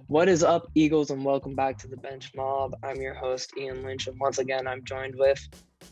What is up, Eagles, and welcome back to the Bench Mob. I'm your host, Ian Lynch, and once again, I'm joined with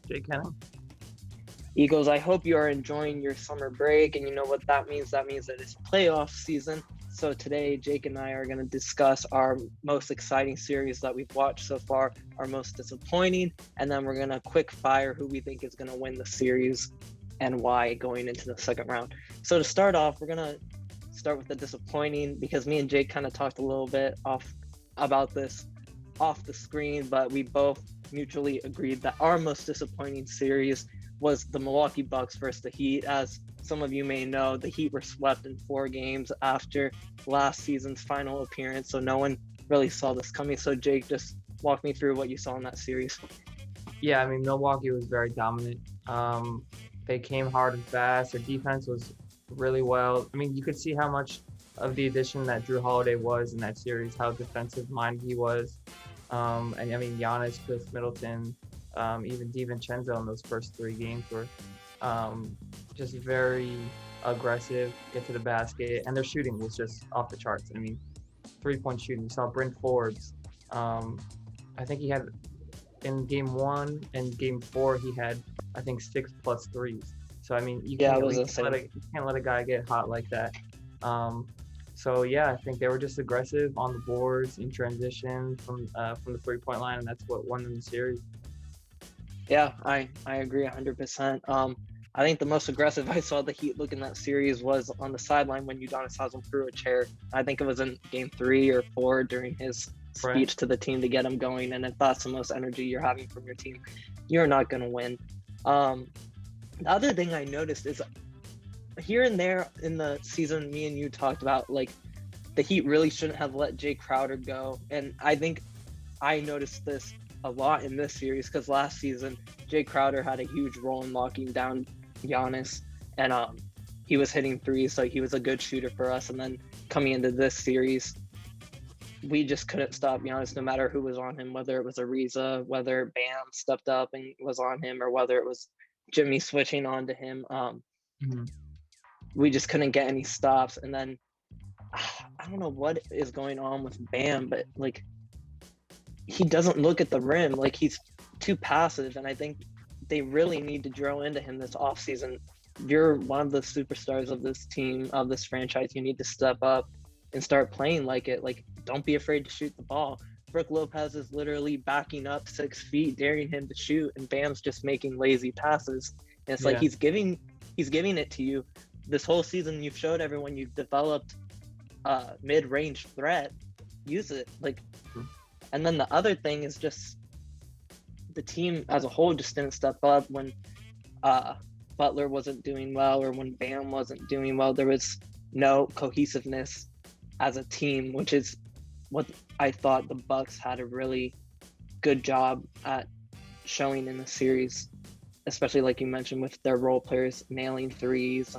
Jake Henning. Eagles. I hope you are enjoying your summer break, and you know what that means. That means that it's playoff season. So today, Jake and I are going to discuss our most exciting series that we've watched so far, our most disappointing, and then we're going to quick fire who we think is going to win the series and why going into the second round. So to start off, we're going to start with the disappointing because me and Jake kind of talked a little bit about this off the screen, but we both mutually agreed that our most disappointing series was the Milwaukee Bucks versus the Heat. As some of you may know, the Heat were swept in 4 games after last season's final appearance, so no one really saw this coming. So Jake, just walk me through what you saw in that series. Yeah, I mean, Milwaukee was very dominant. They came hard and fast. Their defense was really well. I mean, you could see how much of the addition that Drew Holiday was in that series, how defensive minded he was. And I mean, Giannis, Chris Middleton, even DiVincenzo in those first 3 games were just very aggressive, get to the basket, and their shooting was just off the charts. I mean, 3-point shooting. You saw Bryn Forbes. I think he had in game 1 and game 4, he had, I think, 6+ threes. So I mean, you can't let a guy get hot like that. So yeah, I think they were just aggressive on the boards in transition from the 3-point line, and that's what won them the series. Yeah, I agree 100%. I think the most aggressive I saw the Heat look in that series was on the sideline when Udonis Haslem threw a chair. I think it was in game 3 or 4 during his speech to the team to get them going. And if that's the most energy you're having from your team, you're not going to win. The other thing I noticed is here and there in the season, me and you talked about, like, the Heat really shouldn't have let Jay Crowder go. And I think I noticed this a lot in this series because last season, Jay Crowder had a huge role in locking down Giannis. And he was hitting threes, so he was a good shooter for us. And then coming into this series, we just couldn't stop Giannis no matter who was on him, whether it was Ariza, whether Bam stepped up and was on him, or whether it was Jimmy switching on to him. We just couldn't get any stops. And then I don't know what is going on with Bam, but like he doesn't look at the rim. Like he's too passive. And I think they really need to drill into him this offseason. You're one of the superstars of this team, of this franchise. You need to step up and start playing like it. Like, don't be afraid to shoot the ball. Brook Lopez is literally backing up 6 feet, daring him to shoot, and Bam's just making lazy passes. And it's like he's giving it to you. This whole season, you've showed everyone you've developed a mid-range threat. Use it. And then the other thing is just the team as a whole just didn't step up when Butler wasn't doing well or when Bam wasn't doing well. There was no cohesiveness as a team, which is what I thought the Bucks had a really good job at showing in the series, especially like you mentioned with their role players nailing threes.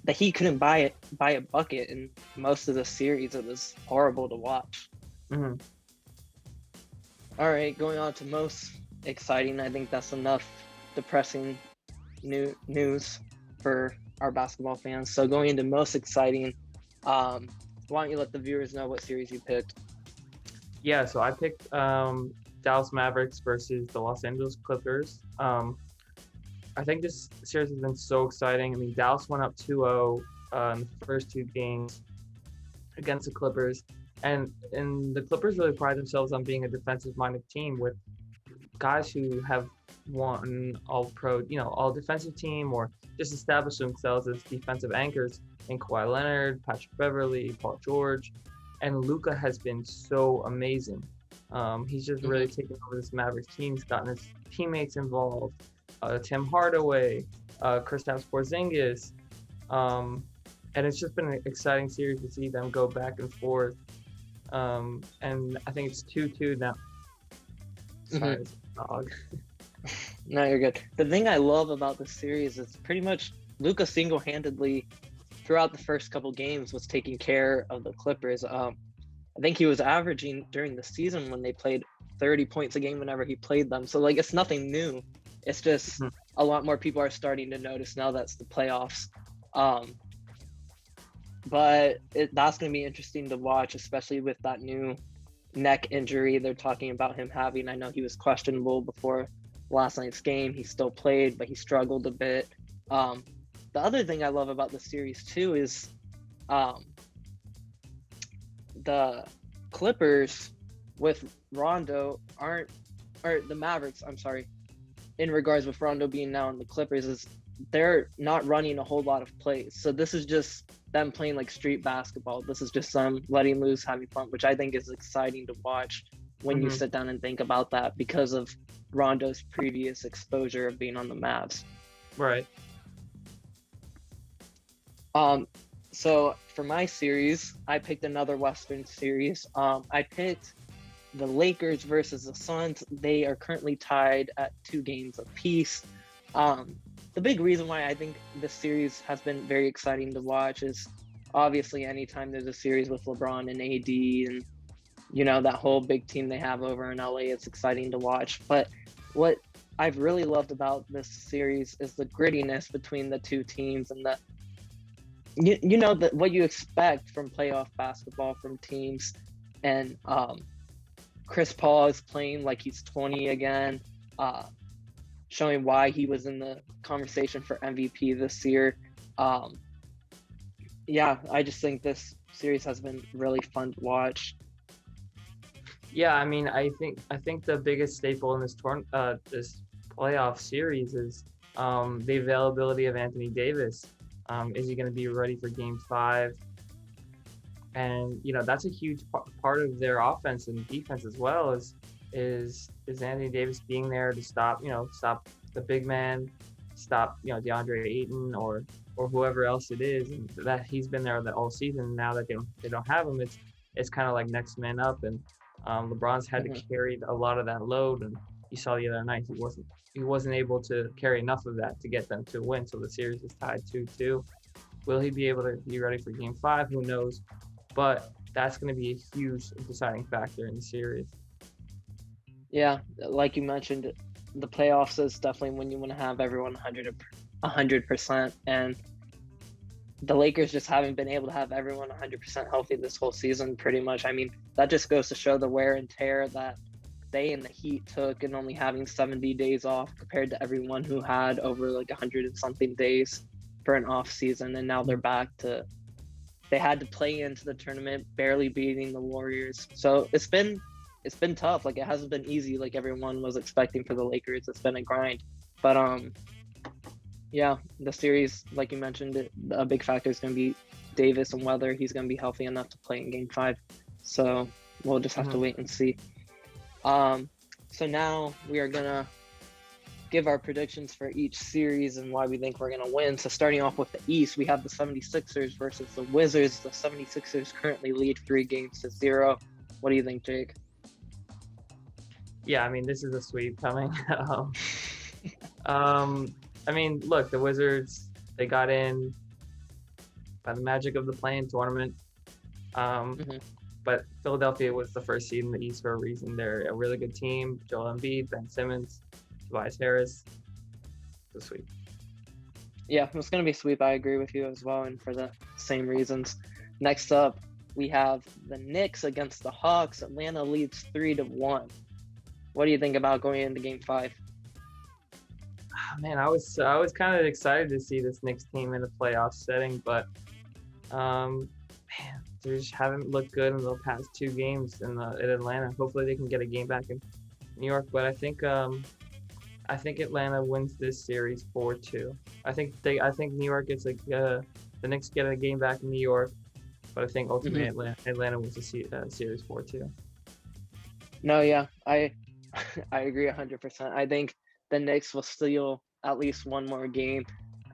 The Heat couldn't buy a bucket in most of the series. It was horrible to watch. Mm-hmm. All right, going on to most exciting. I think that's enough depressing news for our basketball fans. So going into most exciting, why don't you let the viewers know what series you picked? Yeah, so I picked Dallas Mavericks versus the Los Angeles Clippers. I think this series has been so exciting. I mean, Dallas went up 2-0 in the first 2 games against the Clippers. And the Clippers really pride themselves on being a defensive-minded team with guys who have won all-pro, all defensive team or just established themselves as defensive anchors in Kawhi Leonard, Patrick Beverley, Paul George. And Luka has been so amazing. He's just really taken over this Mavericks team. He's gotten his teammates involved. Tim Hardaway, Kristaps Porzingis. And it's just been an exciting series to see them go back and forth. And I think it's 2-2 now. Sorry, dog. No, you're good. The thing I love about this series is pretty much Luka single-handedly throughout the first couple games was taking care of the Clippers. I think he was averaging during the season when they played 30 points a game whenever he played them. So it's nothing new. It's just a lot more people are starting to notice now that's the playoffs. but that's going to be interesting to watch, especially with that new neck injury they're talking about him having. I know he was questionable before last night's game. He still played, but he struggled a bit. The other thing I love about the series too is the Clippers with Rondo aren't, or the Mavericks, I'm sorry, in regards with Rondo being now in the Clippers, is they're not running a whole lot of plays. So this is just them playing like street basketball. This is just them letting loose, having fun, which I think is exciting to watch when you sit down and think about that because of Rondo's previous exposure of being on the Mavs. Right. So for my series, I picked another Western series. I picked the Lakers versus the Suns. They are currently tied at 2 games apiece. The big reason why I think this series has been very exciting to watch is obviously anytime there's a series with LeBron and AD and, you know, that whole big team they have over in LA, it's exciting to watch. But what I've really loved about this series is the grittiness between the two teams and you know, what you expect from playoff basketball from teams. And Chris Paul is playing like he's 20 again, showing why he was in the conversation for MVP this year. Yeah, I just think this series has been really fun to watch. Yeah, I mean, I think the biggest staple in this this playoff series is the availability of Anthony Davis. Is he going to be ready for Game 5? And you know, that's a huge part of their offense and defense as well. Is Anthony Davis being there to stop the big man, stop DeAndre Ayton or whoever else it is, and that he's been there all season. Now that they don't have him, it's kind of like next man up, and LeBron's had to carry a lot of that load, and you saw the other night he wasn't able to carry enough of that to get them to win. So the series is tied 2-2. Will he be able to be ready for Game 5? Who knows? But that's going to be a huge deciding factor in the series. Yeah, like you mentioned, the playoffs is definitely when you want to have everyone 100%, and the Lakers just haven't been able to have everyone 100% healthy this whole season, pretty much. I mean, that just goes to show the wear and tear that they and the Heat took in only having 70 days off compared to everyone who had over like 100 and something days for an off season, and now they're back to. They had to play into the tournament, barely beating the Warriors. So it's been tough. Like, it hasn't been easy like everyone was expecting for the Lakers. It's been a grind. But yeah, the series, like you mentioned, a big factor is going to be Davis and whether he's going to be healthy enough to play in Game 5. So we'll just have to wait and see. So now we are going to give our predictions for each series and why we think we're going to win. So starting off with the East, we have the 76ers versus the Wizards. The 76ers currently lead 3-0. What do you think, Jake? Yeah, I mean, this is a sweep coming. I mean, look, the Wizards, they got in by the magic of the play-in tournament. But Philadelphia was the first seed in the East for a reason. They're a really good team. Joel Embiid, Ben Simmons, Tobias Harris. It's a sweep. Yeah, it's going to be a sweep. I agree with you as well, and for the same reasons. Next up, we have the Knicks against the Hawks. Atlanta leads 3-1. What do you think about going into Game 5? Man, I was kind of excited to see this Knicks team in a playoff setting, but man, they just haven't looked good in the past 2 games in Atlanta. Hopefully, they can get a game back in New York, but I think Atlanta wins this series 4-2. I think New York gets the Knicks get a game back in New York, but I think ultimately Atlanta wins the series 4-2. No, yeah, I agree 100%. I think the Knicks will steal at least one more game.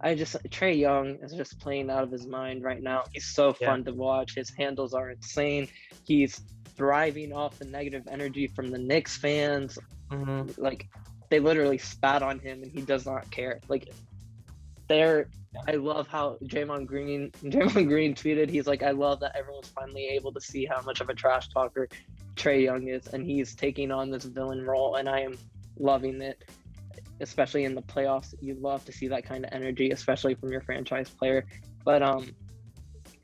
Trae Young is just playing out of his mind right now. He's so fun to watch. His handles are insane. He's thriving off the negative energy from the Knicks fans. Like, they literally spat on him and he does not care. Like, I love how Draymond Green tweeted, he's like, I love that everyone's finally able to see how much of a trash talker Trae Young is, and he's taking on this villain role, and I am loving it. Especially in the playoffs, you love to see that kind of energy, especially from your franchise player. But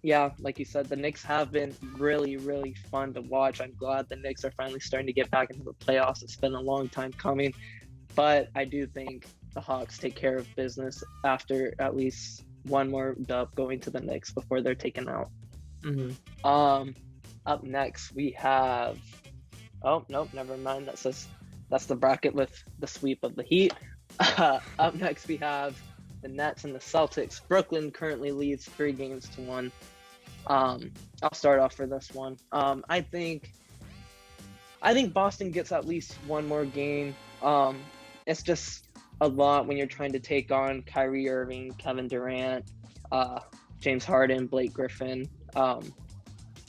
yeah, like you said, the Knicks have been really, really fun to watch. I'm glad the Knicks are finally starting to get back into the playoffs. It's been a long time coming, but I do think the Hawks take care of business after at least one more dub going to the Knicks before they're taken out. Mm-hmm. Up next we have. Oh nope, never mind. That's the bracket with the sweep of the Heat. Up next we have the Nets and the Celtics. Brooklyn currently leads 3-1. I'll start off for this one. I think Boston gets at least one more game. It's just a lot when you're trying to take on Kyrie Irving, Kevin Durant, James Harden, Blake Griffin,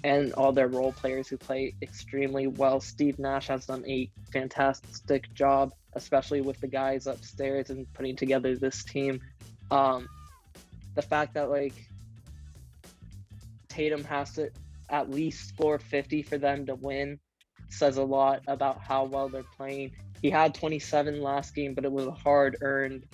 and all their role players who play extremely well. Steve Nash has done a fantastic job, especially with the guys upstairs and putting together this team. The fact that like Tatum has to at least score 50 for them to win says a lot about how well they're playing. He had 27 last game, but it was a hard-earned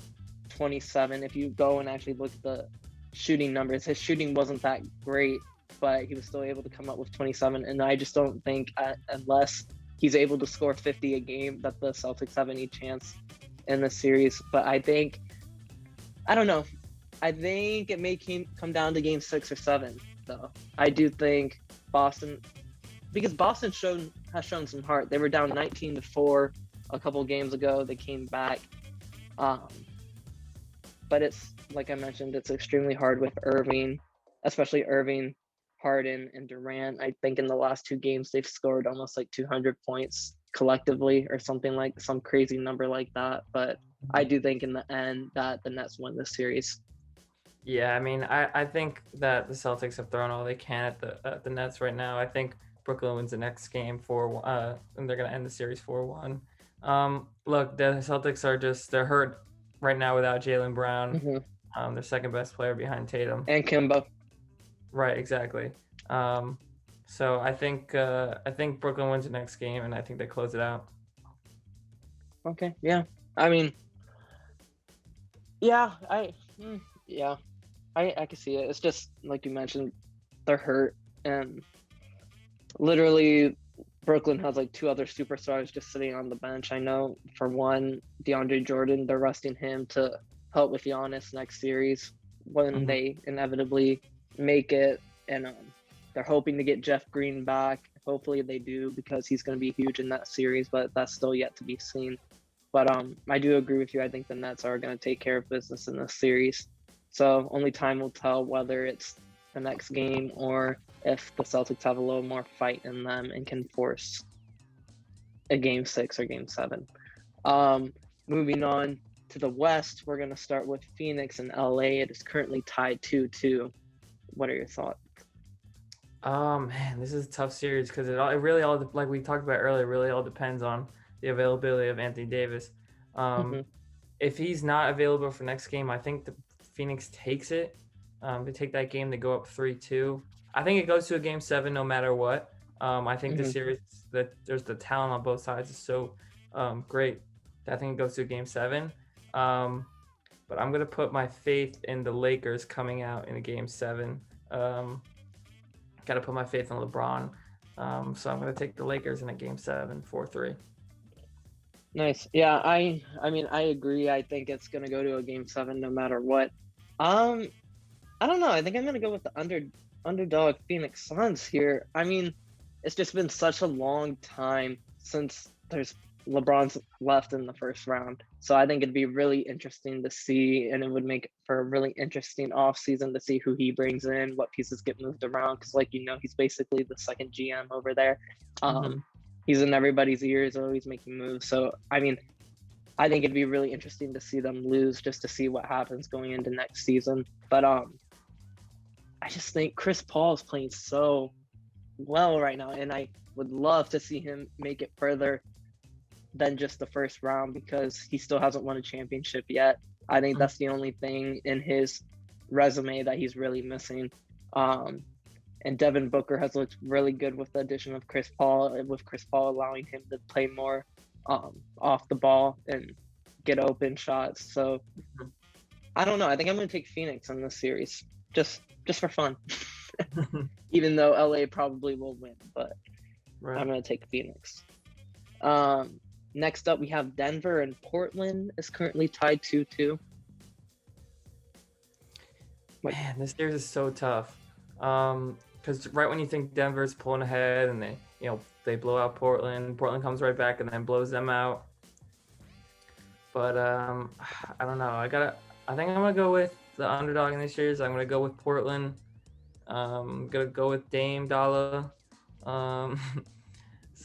27. If you go and actually look at the shooting numbers, his shooting wasn't that great, but he was still able to come up with 27. And I just don't think, unless he's able to score 50 a game, that the Celtics have any chance in the series. But I don't know. I think it may come down to game 6 or 7, though. I do think Boston, because Boston has shown some heart. They were down 19-4 a couple games ago. They came back. But it's, like I mentioned, it's extremely hard with Irving, especially Irving, Harden, and Durant. I think in the last 2 games, they've scored almost like 200 points collectively or something, like some crazy number like that. But I do think in the end that the Nets win this series. Yeah, I mean, I think that the Celtics have thrown all they can at the Nets right now. I think Brooklyn wins the next game and they're gonna end the series 4-1. Look, the Celtics they're hurt right now without Jaylen Brown, Mm-hmm. their second best player behind Tatum. And Kimbo. Right, exactly. So I think Brooklyn wins the next game, and I think they close it out. Okay, yeah. I mean, yeah, I can see it. It's just like you mentioned, they're hurt, and literally Brooklyn has like 2 other superstars just sitting on the bench. I know for one, DeAndre Jordan, they're resting him to help with Giannis next series when they inevitably make it, and they're hoping to get Jeff Green back. Hopefully they do, because he's going to be huge in that series, but that's still yet to be seen. But I do agree with you. I think the Nets are going to take care of business in this series. So only time will tell whether it's the next game or if the Celtics have a little more fight in them and can force a game 6 or game 7. Moving on to the West, we're going to start with Phoenix and LA. It is currently tied 2-2. What are your thoughts? Man, this is a tough series because it really all, like we talked about earlier, really all depends on the availability of Anthony Davis. If he's not available for next game, I think the Phoenix takes it. They take that game, they go up 3-2. I think it goes to a game 7 no matter what. I think the series, that there's the talent on both sides is so great that I think it goes to a game 7. But I'm going to put my faith in the Lakers coming out in a game 7. Got to put my faith in LeBron. So I'm going to take the Lakers in a game 7, 4-3. Nice. Yeah, I mean, I agree. I think it's going to go to a game 7 no matter what. I don't know. I think I'm going to go with the underdog Phoenix Suns here. I mean, it's just been such a long time since there's LeBron's left in the first round. So I think it'd be really interesting to see, and it would make for a really interesting offseason to see who he brings in, what pieces get moved around. Because, like, he's basically the second GM over there. He's in everybody's ears, always making moves. So, I mean, I think it'd be really interesting to see them lose just to see what happens going into next season. But I just think Chris Paul is playing so well right now, and I would love to see him make it further than just the first round, because he still hasn't won a championship yet. I think that's the only thing in his resume that he's really missing. And Devin Booker has looked really good with the addition of Chris Paul, with Chris Paul allowing him to play more off the ball and get open shots. So I don't know. I think I'm going to take Phoenix in this series, just for fun. even though LA probably will win, but Right. I'm going to take Phoenix. Next up, we have Denver and Portland is currently tied 2-2. Man, this series is so tough. Because right when you think Denver's pulling ahead and they blow out Portland, Portland comes right back and then blows them out. But I don't know. I think I'm gonna go with the underdog in this series. I'm gonna go with Portland. Gonna go with Dame Dalla. Um,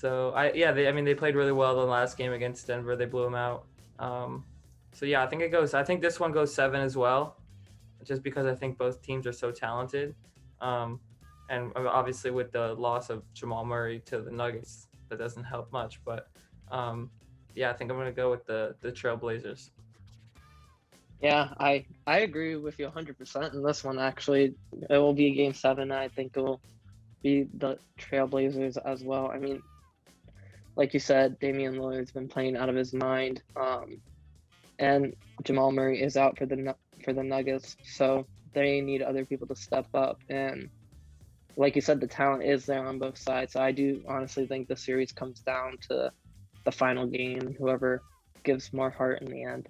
they played really well the last game against Denver. They blew them out. I think this one goes 7 as well, just because I think both teams are so talented. And obviously with the loss of Jamal Murray to the Nuggets, that doesn't help much. But I think I'm gonna go with the Trailblazers. Yeah, I agree with you 100% in this one. Actually, it will be Game 7. I think it will be the Trailblazers as well. I mean, like you said, Damian Lillard's been playing out of his mind, and Jamal Murray is out for the Nuggets, so they need other people to step up. And like you said, the talent is there on both sides. So I do honestly think the series comes down to the final game, whoever gives more heart in the end.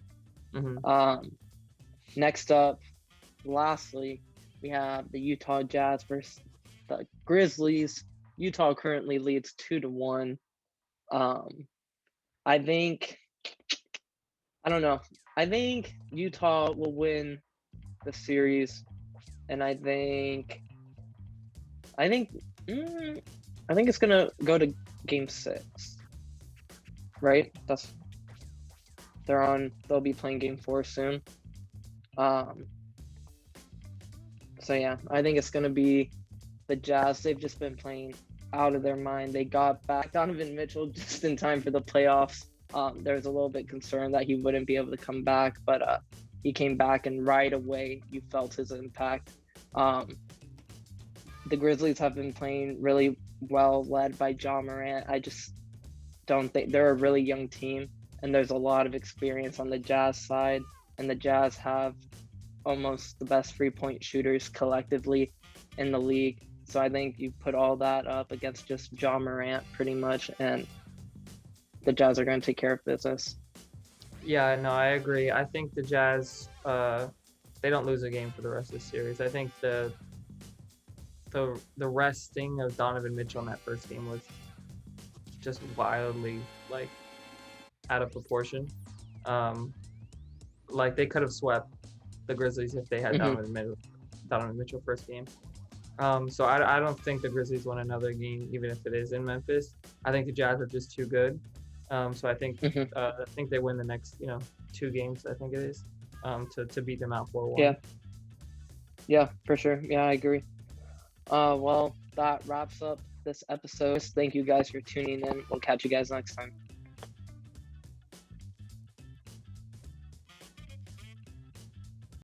Mm-hmm. Next up, lastly, we have the Utah Jazz versus the Grizzlies. Utah currently leads 2-1. I don't know. I think Utah will win the series, and I think it's gonna go to Game 6. Right? They'll be playing Game 4 soon. I think it's gonna be the Jazz. They've just been playing out of their mind. They got back Donovan Mitchell just in time for the playoffs. There was a little bit concerned that he wouldn't be able to come back, but he came back, and right away you felt his impact. The Grizzlies have been playing really well, led by Ja Morant. I just don't think they're a really young team, and there's a lot of experience on the Jazz side, and the Jazz have almost the best 3-point shooters collectively in the league. So I think you put all that up against just Ja Morant pretty much, and the Jazz are going to take care of business. Yeah, no, I agree. I think the Jazz, they don't lose a game for the rest of the series. I think the resting of Donovan Mitchell in that first game was just wildly out of proportion. They could have swept the Grizzlies if they had Donovan Mitchell first game. So I don't think the Grizzlies won another game, even if it is in Memphis. I think the Jazz are just too good. So I think they win the next 2 games. I think it is to beat them out 4-1. Yeah, for sure. Yeah, I agree. Well, that wraps up this episode. Thank you guys for tuning in. We'll catch you guys next time.